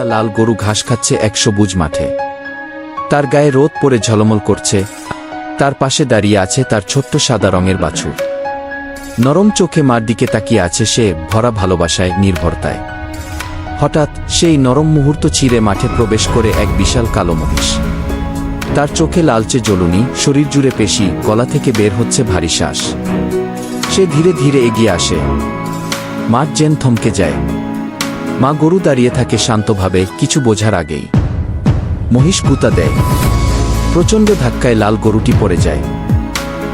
লাল গরু ঘাস খাচ্ছে এক সবুজ মাঠে। তার গায়ে রোদ পড়ে ঝলমল করছে। তার পাশে দাঁড়িয়ে আছে তার ছোট্ট সাদা রঙের বাছুর। নরম চোখে মার দিকে তাকিয়ে আছে সে, ভরা ভালোবাসায়, নির্ভরতায়। হঠাৎ সেই নরম মুহূর্ত ছিঁড়ে মাঠে প্রবেশ করে এক বিশাল কালো মহিষ। তার চোখে লালচে জ্বলুনি, শরীর জুড়ে পেশি, গলা থেকে বের হচ্ছে ভারী শ্বাস। সে ধীরে ধীরে এগিয়ে আসে। মাঠ যেন থমকে যায়। মা গরু দাঁড়িয়ে থাকে শান্তভাবে, কিছু বোঝার আগেই। মহিষ গুতা দেয়। প্রচণ্ড ধাক্কায় লাল গরুটি পড়ে যায়।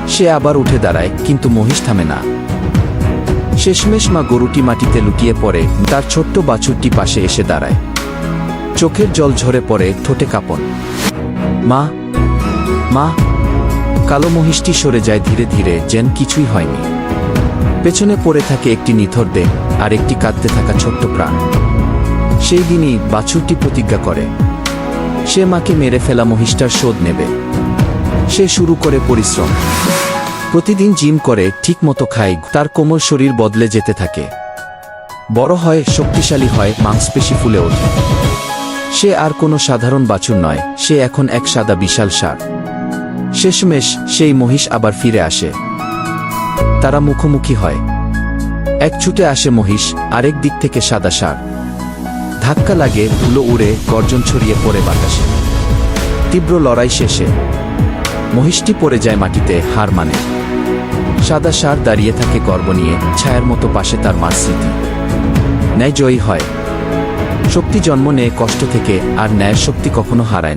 সে আবার উঠে দাঁড়ায়, কিন্তু মহিষ থামে না। শেষমেশ মা গরুটি মাটিতে লুটিয়ে পড়ে, তার ছোট্ট বাছুরটি পাশে এসে দাঁড়ায়। চোখের জল ঝরে পড়ে, ঠোঁটে কাঁপন। মা, মা। কালো মহিষটি সরে যায় ধীরে ধীরে, যেন কিছুই হয়নি। পেছনে পড়ে থাকে একটি নিথর দেহ আর একটি কাঁদতে থাকা ছোট্ট প্রাণ। সেই দিনই বাছুরটি প্রতিজ্ঞা করে, সে মাকে মেরে ফেলা মহিষটার শোধ নেবে। সে শুরু করে পরিশ্রম। প্রতিদিন জিম করে, ঠিক মতো খায়, তার কোমল শরীর বদলে যেতে থাকে। বড় হয়, শক্তিশালী হয়, মাংসপেশি ফুলে ওঠে। সে আর কোনো সাধারণ বাছুর নয়, সে এখন এক সাদা বিশাল ষাঁড়। শেষমেশ সেই মহিষ আবার ফিরে আসে। তারা মুখোমুখি হয়। এক ছুটে আসে মহিষ, আরেক দিক থেকে সাদা ষাঁড়। ধাক্কা লাগে, ধুলো উড়ে, গর্জন ছড়িয়ে পড়ে বাতাসে। তীব্র লড়াই শেষে মহিষটি পড়ে যায় মাটিতে, হার মানে। সাদা ষাঁড় দাঁড়িয়ে থাকে গর্ব নিয়ে, ছায়ার মতো পাশে তার মার স্মৃতি। ন্যায় জয়ী হয়। শক্তি জন্ম নেয় কষ্ট থেকে, আর ন্যায়ের শক্তি কখনো হারায় না।